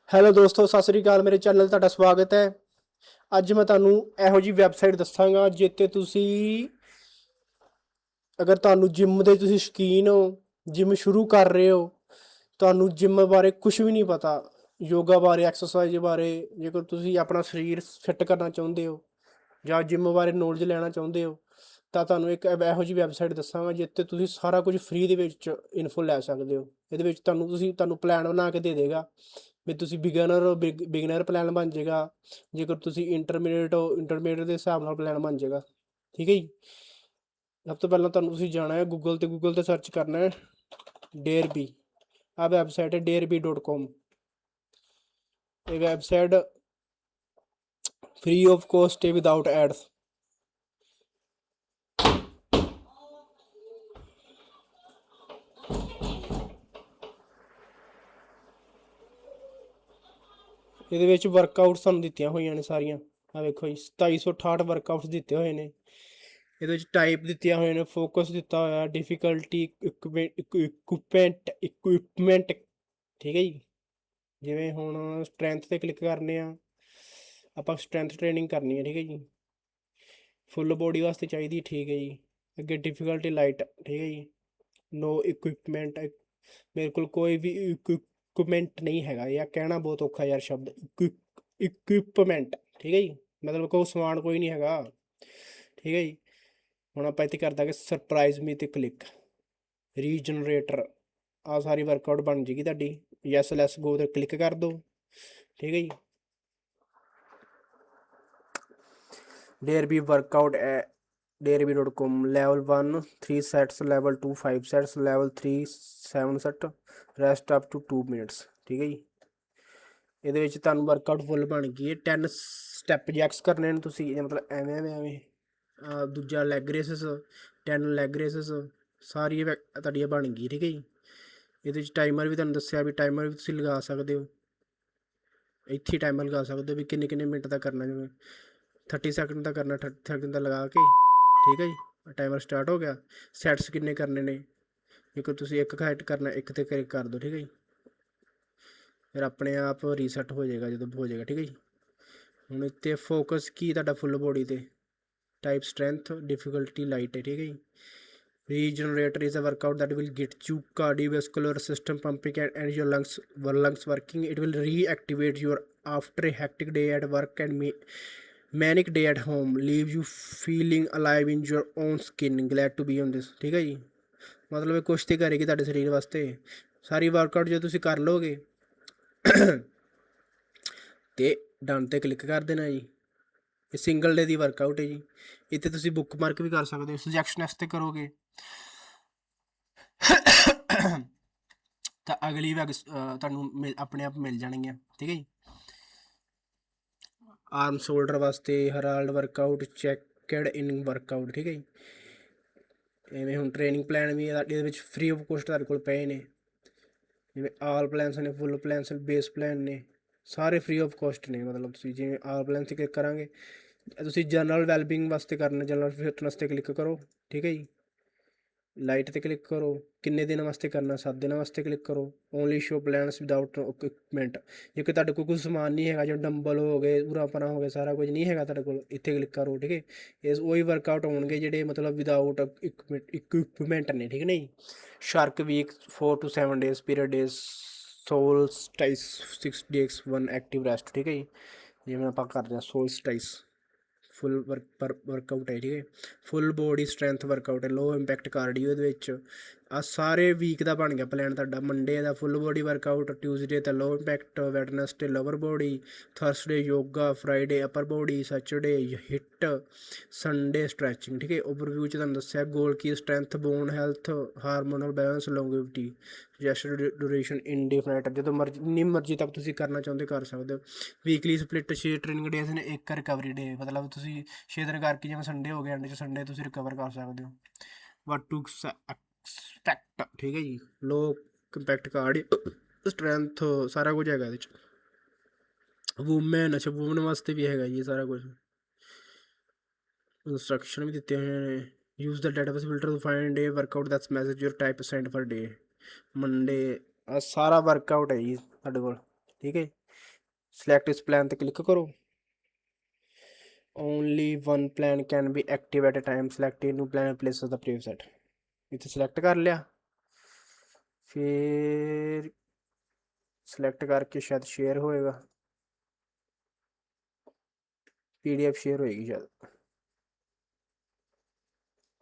Hello ਦੋਸਤੋ, ਸਤਿ ਸ੍ਰੀ ਅਕਾਲ। ਮੇਰੇ channel 'ਤੇ ਤੁਹਾਡਾ ਸਵਾਗਤ ਹੈ। ਅੱਜ ਮੈਂ ਤੁਹਾਨੂੰ ਇਹੋ ਜਿਹੀ ਵੈਬਸਾਈਟ ਦੱਸਾਂਗਾ ਜਿੱਥੇ ਤੁਸੀਂ, ਅਗਰ ਤੁਹਾਨੂੰ ਜਿੰਮ ਦੇ ਤੁਸੀਂ ਸ਼ੌਕੀਨ ਹੋ, ਜਿੰਮ ਸ਼ੁਰੂ ਕਰ ਰਹੇ ਹੋ, ਤੁਹਾਨੂੰ ਜਿੰਮ ਬਾਰੇ ਕੁਝ ਵੀ ਨਹੀਂ ਪਤਾ, ਯੋਗਾ ਬਾਰੇ, ਐਕਸਰਸਾਈਜ਼ ਬਾਰੇ, ਜੇਕਰ ਤੁਸੀਂ ਆਪਣਾ ਸਰੀਰ ਫਿੱਟ ਕਰਨਾ ਚਾਹੁੰਦੇ ਹੋ ਜਾਂ ਜਿੰਮ ਬਾਰੇ ਨੌਲੇਜ ਲੈਣਾ ਚਾਹੁੰਦੇ ਹੋ, ਤਾਂ ਤੁਹਾਨੂੰ ਇੱਕ ਇਹੋ ਜਿਹੀ ਵੈਬਸਾਈਟ ਦੱਸਾਂਗਾ ਜਿੱਥੇ ਤੁਸੀਂ ਸਾਰਾ ਕੁਝ ਫ੍ਰੀ ਦੇ ਵਿੱਚ ਇਨਫੋ ਲੈ ਸਕਦੇ ਹੋ। ਇਹਦੇ ਵਿੱਚ ਤੁਹਾਨੂੰ ਪਲਾਨ ਬਣਾ ਕੇ ਦੇ ਦੇਗਾ ਵੀ ਤੁਸੀਂ ਬਿਗਨਰ ਹੋ, ਬਿਗਨਰ ਪਲਾਨ ਬਣ ਜਾਏਗਾ। ਜੇਕਰ ਤੁਸੀਂ ਇੰਟਰਮੀਡੀਏਟ ਹੋ, ਇੰਟਰਮੀਡੀਏਟ ਦੇ ਹਿਸਾਬ ਨਾਲ ਪਲਾਨ ਬਣ ਜਾਏਗਾ। ਠੀਕ ਹੈ ਜੀ। ਸਭ ਤੋਂ ਪਹਿਲਾਂ ਤੁਸੀਂ ਜਾਣਾ ਹੈ ਗੂਗਲ 'ਤੇ ਸਰਚ ਕਰਨਾ ਹੈ ਡੇਅਰਬੀ। ਆਹ ਵੈਬਸਾਈਟ ਹੈ DareBee.com। ਇਹ ਵੈਬਸਾਈਟ ਫ੍ਰੀ ਆਫ ਕੋਸਟ ਹੈ, ਵਿਦਾਊਟ ਐਡਸ। ਇਹਦੇ ਵਿੱਚ ਵਰਕਆਊਟਸ ਸਾਨੂੰ ਦਿੱਤੀਆਂ ਹੋਈਆਂ ਨੇ ਸਾਰੀਆਂ। ਆ ਵੇਖੋ ਜੀ, 2768 ਵਰਕਆਊਟਸ ਦਿੱਤੇ ਹੋਏ ਨੇ। ਇਹਦੇ ਵਿੱਚ ਟਾਈਪ ਦਿੱਤੀਆਂ ਹੋਏ ਨੇ, ਫੋਕਸ ਦਿੱਤਾ ਹੋਇਆ, ਡਿਫੀਕਲਟੀ, ਇਕਵਿਪਮੈਂਟ। ਠੀਕ ਹੈ ਜੀ। ਜਿਵੇਂ ਹੁਣ ਸਟਰੈਂਥ 'ਤੇ ਕਲਿੱਕ ਕਰਨੇ ਆ, ਆਪਾਂ ਸਟਰੈਂਥ ਟ੍ਰੇਨਿੰਗ ਕਰਨੀ ਹੈ। ਠੀਕ ਹੈ ਜੀ। ਫੁੱਲ ਬੋਡੀ ਵਾਸਤੇ ਚਾਹੀਦੀ। ਠੀਕ ਹੈ ਜੀ। ਅੱਗੇ ਡਿਫੀਕਲਟੀ ਲਾਈਟ। ਠੀਕ ਹੈ ਜੀ। ਨੋ ਇਕਵਿਪਮੈਂਟ। ਮੇਰੇ ਕੋਲ ਕੋਈ ਵੀ ਇਕਵਿਪਮੈਂਟ ਨਹੀਂ ਹੈਗਾ, ਯਾਰ ਕਹਿਣਾ ਬਹੁਤ ਔਖਾ ਯਾਰ ਸ਼ਬਦ ਇਕਵਿਪਮੈਂਟ। ਠੀਕ ਹੈ ਜੀ। ਮਤਲਬ ਕੋਈ ਸਮਾਨ ਕੋਈ ਨਹੀਂ ਹੈਗਾ। ਠੀਕ ਹੈ ਜੀ। ਹੁਣ ਆਪਾਂ ਇੱਥੇ ਕਰ ਦਾਂਗੇ ਸਰਪ੍ਰਾਈਜ਼ ਮੀ 'ਤੇ ਕਲਿੱਕ। ਰੀਜਨਰੇਟਰ। ਆਹ ਸਾਰੀ ਵਰਕਆਊਟ ਬਣ ਜਾਏਗੀ ਤੁਹਾਡੀ। ਯੈਸ ਲੈਸ ਗੋ 'ਤੇ ਕਲਿੱਕ ਕਰ ਦਿਓ। ਠੀਕ ਹੈ ਜੀ। DareBee workout DareBee.com। Level 1 3 sets, level 2 5 sets, level 3 7 set, rest up to 2 minutes. ਠੀਕ ਹੈ ਜੀ। ਇਹਦੇ ਵਿੱਚ ਤੁਹਾਨੂੰ ਵਰਕਆਊਟ ਫੁੱਲ ਬਣ ਗਈ ਹੈ। 10 ਸਟੈਪ ਜੈਕਸ ਕਰਨੇ ਨੇ ਤੁਸੀਂ, ਮਤਲਬ ਐਵੇਂ ਦੂਜਾ ਲੈਗ ਰੇਸਿਸ, 10 ਲੈਗ ਰੇਸਿਸ, ਸਾਰੀ ਤੁਹਾਡੀਆਂ ਬਣ ਗਈ। ਠੀਕ ਹੈ ਜੀ। ਇਹਦੇ ਵਿੱਚ ਟਾਈਮਰ ਵੀ ਤੁਹਾਨੂੰ ਦੱਸਿਆ ਵੀ ਟਾਈਮਰ ਵੀ ਤੁਸੀਂ ਲਗਾ ਸਕਦੇ ਹੋ। ਇੱਥੇ ਟਾਈਮਰ ਲਗਾ ਸਕਦੇ ਹੋ ਵੀ ਕਿੰਨੇ ਮਿੰਟ ਦਾ ਕਰਨਾ। ਜਿਵੇਂ 30 ਸੈਕਿੰਡ ਦਾ ਕਰਨਾ, 30 ਸੈਕਿੰਡ ਦਾ ਲਗਾ ਕੇ। ਠੀਕ ਹੈ ਜੀ। ਟਾਈਮਰ ਸਟਾਰਟ ਹੋ ਗਿਆ। ਸੈਟਸ ਕਿੰਨੇ ਕਰਨੇ ਨੇ, ਜੇਕਰ ਤੁਸੀਂ ਇੱਕ ਹਾਈਟ ਕਰਨਾ, ਇੱਕ 'ਤੇ ਕਲਿੱਕ ਕਰ ਦਿਓ। ਠੀਕ ਹੈ ਜੀ। ਫਿਰ ਆਪਣੇ ਆਪ ਰੀਸੈਟ ਹੋ ਜਾਏਗਾ ਜਦੋਂ ਹੋ ਜਾਏਗਾ। ਠੀਕ ਹੈ ਜੀ। ਹੁਣ ਇੱਥੇ ਫੋਕਸ ਕੀ ਤੁਹਾਡਾ ਫੁੱਲ ਬੋਡੀ 'ਤੇ, ਟਾਈਪ ਸਟਰੈਂਥ, ਡਿਫੀਕਲਟੀ ਲਾਈਟ ਹੈ। ਠੀਕ ਹੈ ਜੀ। Regenerator is a workout that will get you cardiovascular system pumping and your lungs working. It will reactivate your after a hectic day at work and manic day at home. Leave you feeling alive in your own skin. Glad to be on this. ਠੀਕ ਹੈ ਜੀ। ਮਤਲਬ ਇਹ ਕੁਸ਼ਤੀ ਕਰੇਗੀ ਤੁਹਾਡੇ ਸਰੀਰ ਵਾਸਤੇ। ਸਾਰੀ ਵਰਕਆਊਟ ਜੇ ਤੁਸੀਂ ਕਰ ਲਓਗੇ ਤੇ ਡਨ 'ਤੇ ਕਲਿੱਕ ਕਰ ਦੇਣਾ ਜੀ। ਇਹ ਸਿੰਗਲ ਡੇ ਦੀ ਵਰਕਆਊਟ ਹੈ ਜੀ। ਇੱਥੇ ਤੁਸੀਂ ਬੁੱਕ ਮਾਰਕ ਵੀ ਕਰ ਸਕਦੇ ਹੋ। ਸੁਜੈਕਸ਼ਨ ਐਸ 'ਤੇ ਕਰੋਗੇ ਤਾਂ ਅਗਲੀ ਵੈਗ ਤੁਹਾਨੂੰ ਆਪਣੇ ਆਪ ਮਿਲ ਜਾਣਗੀਆਂ। ਠੀਕ ਹੈ ਜੀ। ਆਰਮ ਸ਼ੋਲਡਰ ਵਾਸਤੇ ਹਰਾਲਡ ਵਰਕਆਊਟ, ਚੈੱਕਡ ਇਨ ਵਰਕਆਊਟ। ਠੀਕ ਹੈ ਜੀ। ਐਵੇਂ ਹੁਣ ਟ੍ਰੇਨਿੰਗ ਪਲਾਨ ਵੀ ਇਹਦੇ ਵਿੱਚ ਫ੍ਰੀ ਆਫ ਕੋਸਟ ਤੁਹਾਡੇ ਕੋਲ ਪਏ ਨੇ। ਜਿਵੇਂ ਆਲ ਪਲਾਨਸ ਨੇ, ਫੁੱਲ ਪਲਾਨਸ, ਬੇਸ ਪਲਾਨ ਨੇ, ਸਾਰੇ ਫ੍ਰੀ ਆਫ ਕੋਸਟ ਨੇ। ਮਤਲਬ ਤੁਸੀਂ ਜਿਵੇਂ ਆਲ ਪਲਾਨ 'ਤੇ ਕਲਿੱਕ ਕਰਾਂਗੇ, ਤੁਸੀਂ ਜਨਰਲ ਵੈਲਬਿੰਗ ਵਾਸਤੇ ਕਰਨਾ, ਜਨਰਲ ਫਿਟਨੈਸ 'ਤੇ ਕਲਿੱਕ ਕਰੋ। ਠੀਕ ਹੈ ਜੀ। ਲਾਈਟ 'ਤੇ ਕਲਿੱਕ ਕਰੋ। ਕਿੰਨੇ ਦਿਨ ਵਾਸਤੇ ਕਰਨਾ, 7 ਦਿਨਾਂ ਵਾਸਤੇ ਕਲਿੱਕ ਕਰੋ। Only show plans without equipment. ਜੇਕਰ ਤੁਹਾਡੇ ਕੋਲ ਕੋਈ ਸਮਾਨ ਨਹੀਂ ਹੈਗਾ, ਜਿਵੇਂ ਡੰਬਲ ਹੋ ਗਏ, ਉਰਾਪਣਾ ਹੋ ਗਏ, ਸਾਰਾ ਕੁਝ ਨਹੀਂ ਹੈਗਾ ਤੁਹਾਡੇ ਕੋਲ, ਇੱਥੇ ਕਲਿੱਕ ਕਰੋ। ਠੀਕ ਹੈ। ਇਸ ਉਹੀ ਵਰਕਆਊਟ ਹੋਣਗੇ ਜਿਹੜੇ ਮਤਲਬ ਵਿਦਾਊਟ ਇਕਵਿਪਮੈਂਟ ਨੇ। ਠੀਕ ਹੈ ਨਾ ਜੀ। Shark week 4 to 7 days period days, solstice 6 days 1 active rest. ਠੀਕ ਹੈ ਜੀ। ਜਿਵੇਂ ਆਪਾਂ ਕਰਦੇ ਹਾਂ ਸੋਲਸਟਾਈਸ, ਫੁੱਲ ਵਰਕਆਊਟ ਹੈ। ਠੀਕ ਹੈ। ਫੁੱਲ ਬੋਡੀ ਸਟਰੈਂਥ ਵਰਕਆਊਟ ਹੈ। ਲੋ ਇੰਪੈਕਟ ਕਾਰਡੀਓ ਇਹਦੇ ਵਿੱਚ। ਆਹ ਸਾਰੇ ਵੀਕ ਦਾ ਬਣ ਗਿਆ ਪਲਾਨ ਤੁਹਾਡਾ। ਮੰਡੇ ਦਾ ਫੁੱਲ ਬੋਡੀ ਵਰਕਆਊਟ, ਟਿਊਜ਼ਡੇ ਤਾਂ low impact, Wednesday lower body, Thursday yoga, Friday upper body, Saturday HIIT, Sunday stretching. ਠੀਕ ਹੈ। ਓਵਰਵਿਊ 'ਚ ਤੁਹਾਨੂੰ ਦੱਸਿਆ ਗੋਲ ਕੀ, strength, bone health, hormonal balance, longevity, suggested duration indefinite. ਜਦੋਂ ਜਿੰਨੀ ਮਰਜ਼ੀ ਤੱਕ ਤੁਸੀਂ ਕਰਨਾ ਚਾਹੁੰਦੇ ਕਰ ਸਕਦੇ ਹੋ। ਵੀਕਲੀ ਸਪਲਿਟ 6 ਟ੍ਰੇਨਿੰਗ ਡੇਜ਼ ਨੇ, 1 ਰਿਕਵਰੀ ਡੇ। ਮਤਲਬ ਤੁਸੀਂ 6 ਦਿਨ ਕਰਕੇ, ਜਿਵੇਂ ਸੰਡੇ ਹੋ ਗਿਆ, ਐਂਡ 'ਚ ਸੰਡੇ ਤੁਸੀਂ ਰਿਕਵਰ ਕਰ ਸਕਦੇ ਹੋ। ਵਟ ਟੂ ਐਕਸਪੈਕਟ। ਠੀਕ ਹੈ ਜੀ। ਲੋ ਕੰਪੈਕਟ ਕਾਰਡ, ਸਟਰੈਂਥ, ਸਾਰਾ ਕੁਝ ਹੈਗਾ ਇਹਦੇ 'ਚ। ਵੂਮੈਨ, ਅੱਛਾ ਵੂਮਨ ਵਾਸਤੇ ਵੀ ਹੈਗਾ ਜੀ ਸਾਰਾ ਕੁਝ। ਇੰਸਟਰਕਸ਼ਨ ਵੀ ਦਿੱਤੇ ਹੋਏ ਨੇ। Use the database filter to find the workout that's message your type send for day. Monday. ਆ ਸਾਰਾ ਵਰਕਆਊਟ ਹੈ ਜੀ ਸਾਡੇ ਕੋਲ। ਠੀਕ ਹੈ। ਸਿਲੈਕਟ ਇਸ ਪਲਾਨ ਤੇ ਕਲਿੱਕ ਕਰੋ। Only one plan can be active at a time, select new plan places the previous set. ਇੱਥੇ ਸਿਲੈਕਟ ਕਰ ਲਿਆ, ਫਿਰ ਸਿਲੈਕਟ ਕਰਕੇ ਸ਼ਾਇਦ ਸ਼ੇਅਰ ਹੋਏਗਾ, PDF ਸ਼ੇਅਰ ਹੋਏਗੀ ਸ਼ਾਇਦ।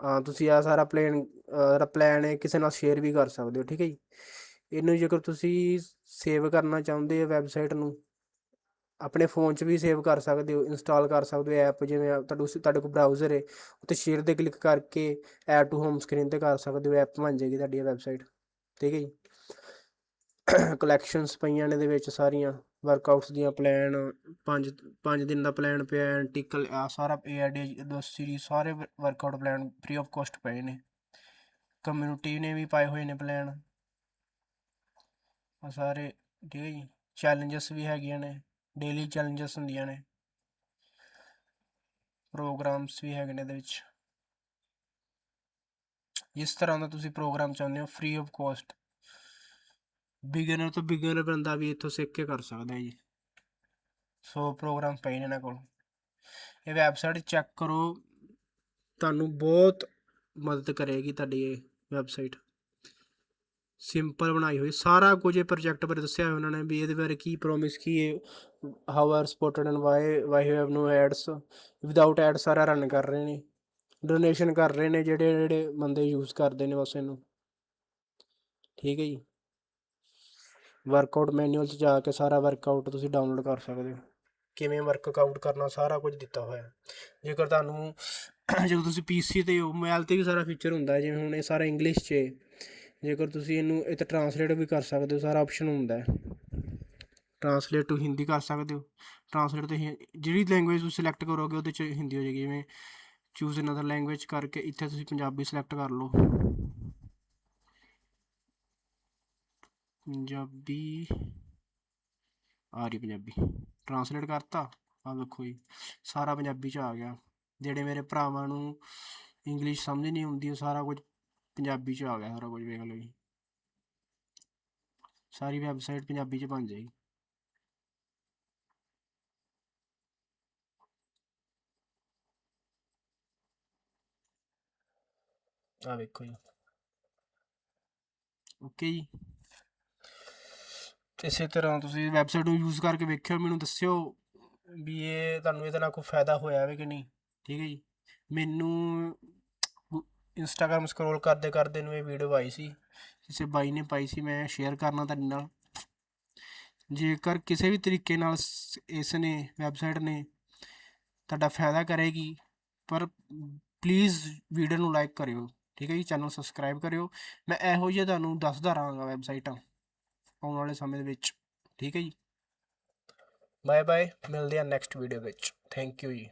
ਹਾਂ, ਤੁਸੀਂ ਆ ਸਾਰਾ ਪਲਾਨ ਹੈ ਕਿਸੇ ਨਾਲ ਸ਼ੇਅਰ ਵੀ ਕਰ ਸਕਦੇ ਹੋ, ਠੀਕ ਹੈ ਜੀ। ਇਹਨੂੰ ਜੇਕਰ ਤੁਸੀਂ ਸੇਵ ਕਰਨਾ ਚਾਹੁੰਦੇ ਹੋ ਵੈਬਸਾਈਟ ਨੂੰ, ਆਪਣੇ ਫ਼ੋਨ 'ਚ ਵੀ ਸੇਵ ਕਰ ਸਕਦੇ ਹੋ, ਇੰਸਟਾਲ ਕਰ ਸਕਦੇ ਹੋ ਐਪ, ਜਿਵੇਂ ਤੁਹਾਡੇ ਕੋਲ ਬਰਾਊਜ਼ਰ ਹੈ ਉੱਤੇ ਸ਼ੇਅਰ 'ਤੇ ਕਲਿੱਕ ਕਰਕੇ ਐਡ ਟੂ ਹੋਮ ਸਕਰੀਨ 'ਤੇ ਕਰ ਸਕਦੇ ਹੋ, ਐਪ ਬਣ ਜਾਏਗੀ ਤੁਹਾਡੀ ਵੈਬਸਾਈਟ, ਠੀਕ ਹੈ ਜੀ। ਕਲੈਕਸ਼ਨਸ ਪਈਆਂ ਨੇ ਇਹਦੇ ਵਿੱਚ ਸਾਰੀਆਂ ਵਰਕਆਊਟਸ ਦੀਆਂ, ਪਲਾਨ 5 ਦਿਨ ਦਾ ਪਲਾਨ ਪਿਆ, ਐਂਟੀਕਲ ਆ ਸਾਰਾ AID ਸੀਰੀਜ਼ ਸਾਰੇ workout plan free of cost ਪਏ ਨੇ। ਕਮਿਊਨਿਟੀ ਨੇ ਵੀ ਪਾਏ ਹੋਏ ਨੇ ਪਲਾਨ ਆ ਸਾਰੇ, ਠੀਕ ਹੈ ਜੀ। ਚੈਲੰਜਸ ਵੀ ਹੈਗੀਆਂ ਨੇ, ਡੇਲੀ ਚੈਲੰਜਸ ਹੁੰਦੀਆਂ ਨੇ, ਪ੍ਰੋਗਰਾਮਸ ਵੀ ਹੈਗੇ ਨੇ ਇਹਦੇ ਵਿੱਚ। ਜਿਸ ਤਰ੍ਹਾਂ ਦਾ ਤੁਸੀਂ ਪ੍ਰੋਗਰਾਮ ਚਾਹੁੰਦੇ ਹੋ ਫ੍ਰੀ ਆਫ ਕੋਸਟ, ਬਿਗਨਰ ਤੋਂ ਬਿਗਨਰ ਬੰਦਾ ਵੀ ਇੱਥੋਂ ਸਿੱਖ ਕੇ ਕਰ ਸਕਦਾ ਜੀ। 100 ਪ੍ਰੋਗਰਾਮ ਪਏ ਨੇ ਇਹਨਾਂ ਕੋਲ। ਇਹ ਵੈਬਸਾਈਟ ਚੈੱਕ ਕਰੋ, ਤੁਹਾਨੂੰ ਬਹੁਤ ਮਦਦ ਕਰੇਗੀ ਤੁਹਾਡੀ ਇਹ ਵੈਬਸਾਈਟ। ਸਿੰਪਲ ਬਣਾਈ ਹੋਈ, ਸਾਰਾ ਕੁਝ ਇਹ ਪ੍ਰੋਜੈਕਟ ਬਾਰੇ ਦੱਸਿਆ ਹੋਇਆ ਉਹਨਾਂ ਨੇ, ਵੀ ਇਹਦੇ ਬਾਰੇ ਕੀ ਪ੍ਰੋਮਿਸ ਕੀ ਹੈ, how are supported and why have no ads, without ad ਸਾਰਾ ਰਨ ਕਰ ਰਹੇ ਨੇ, ਡੋਨੇਸ਼ਨ ਕਰ ਰਹੇ ਨੇ ਜਿਹੜੇ ਬੰਦੇ ਯੂਜ਼ ਕਰਦੇ ਨੇ ਬਸ ਇਹਨੂੰ, ਠੀਕ ਹੈ ਜੀ। ਵਰਕਆਊਟ ਮੈਨੂਅਲ 'ਚ ਜਾ ਕੇ ਸਾਰਾ ਵਰਕਆਊਟ ਤੁਸੀਂ ਡਾਊਨਲੋਡ ਕਰ ਸਕਦੇ ਹੋ, ਕਿਵੇਂ ਵਰਕਆਊਟ ਕਰਨਾ ਸਾਰਾ ਕੁਝ ਦਿੱਤਾ ਹੋਇਆ। ਜੇਕਰ ਤੁਹਾਨੂੰ ਜਦੋਂ ਤੁਸੀਂ PC 'ਤੇ ਹੋ, ਮੋਬਾਈਲ 'ਤੇ ਵੀ ਸਾਰਾ ਫੀਚਰ ਹੁੰਦਾ, ਜਿਵੇਂ ਹੁਣ ਇਹ ਸਾਰਾ ਇੰਗਲਿਸ਼ 'ਚ ਹੈ, ਜੇਕਰ ਤੁਸੀਂ ਇਹਨੂੰ ਇੱਥੇ ਟਰਾਂਸਲੇਟ ਵੀ ਕਰ ਸਕਦੇ ਹੋ, ਸਾਰਾ ਆਪਸ਼ਨ ਹੁੰਦਾ ਹੈ। ਟਰਾਂਸਲੇਟ ਟੂ ਹਿੰਦੀ ਕਰ ਸਕਦੇ ਹੋ, ਟਰਾਂਸਲੇਟ ਤੋਂ ਜਿਹੜੀ ਲੈਂਗੁਏਜ ਤੁਸੀਂ ਸਿਲੈਕਟ ਕਰੋਗੇ ਉਹਦੇ 'ਚ ਹਿੰਦੀ ਹੋ ਜਾਏਗੀ। ਜਿਵੇਂ ਚੂਜ਼ ਅਨਦਰ ਲੈਂਗੁਏਜ ਕਰਕੇ ਇੱਥੇ ਤੁਸੀਂ ਪੰਜਾਬੀ ਸਿਲੈਕਟ ਕਰ ਲਓ, ਪੰਜਾਬੀ ਆ ਰਹੀ, ਪੰਜਾਬੀ ਟਰਾਂਸਲੇਟ ਕਰਤਾ, ਆ ਵੇਖੋ ਜੀ ਸਾਰਾ ਪੰਜਾਬੀ 'ਚ ਆ ਗਿਆ। ਜਿਹੜੇ ਮੇਰੇ ਭਰਾਵਾਂ ਨੂੰ ਇੰਗਲਿਸ਼ ਸਮਝ ਨਹੀਂ ਆਉਂਦੀ, ਉਹ ਸਾਰਾ ਕੁਝ ਪੰਜਾਬੀ 'ਚ ਆ ਗਿਆ, ਸਾਰਾ ਕੁਝ ਵੇਖ ਲਓ ਜੀ, ਸਾਰੀ ਵੈਬਸਾਈਟ ਪੰਜਾਬੀ 'ਚ ਬਣ ਜਾਏਗੀ। ਆ ਵੇਖੋ ਜੀ, ਓਕੇ ਜੀ। ਇਸੇ ਤਰ੍ਹਾਂ ਤੁਸੀਂ ਵੈਬਸਾਈਟ ਨੂੰ ਯੂਜ਼ ਕਰਕੇ ਵੇਖਿਓ, ਮੈਨੂੰ ਦੱਸਿਓ ਵੀ ਇਹ ਤੁਹਾਨੂੰ ਇਹਦੇ ਨਾਲ ਕੋਈ ਫਾਇਦਾ ਹੋਇਆ ਹੈ ਕਿ ਨਹੀਂ, ਠੀਕ ਹੈ ਜੀ। ਮੈਨੂੰ ਇੰਸਟਾਗ੍ਰਾਮ ਸਕਰੋਲ ਕਰਦੇ ਕਰਦੇ ਨੂੰ ਇਹ ਵੀਡੀਓ ਆਈ ਸੀ, ਕਿਸੇ ਬਾਈ ਨੇ ਪਾਈ ਸੀ, ਮੈਂ ਸ਼ੇਅਰ ਕਰਨਾ ਤੁਹਾਡੇ ਨਾਲ। ਜੇਕਰ ਕਿਸੇ ਵੀ ਤਰੀਕੇ ਨਾਲ ਇਸ ਨੇ ਵੈਬਸਾਈਟ ਨੇ ਤੁਹਾਡਾ ਫਾਇਦਾ ਕਰੇਗੀ, ਪਰ ਪਲੀਜ਼ ਵੀਡੀਓ ਨੂੰ ਲਾਈਕ ਕਰਿਓ, ਠੀਕ ਹੈ ਜੀ। ਚੈਨਲ ਸਬਸਕ੍ਰਾਈਬ ਕਰਿਓ, ਮੈਂ ਇਹੋ ਜਿਹਾ ਤੁਹਾਨੂੰ ਦੱਸਦਾ ਰਹਾਂਗਾ ਵੈਬਸਾਈਟਾਂ ਆਉਣ ਵਾਲੇ ਸਮੇਂ ਦੇ ਵਿੱਚ, ਠੀਕ ਹੈ ਜੀ। ਬਾਏ ਬਾਏ, ਮਿਲਦੇ ਹਾਂ ਨੈਕਸਟ ਵੀਡੀਓ ਵਿੱਚ, ਥੈਂਕ ਯੂ ਜੀ।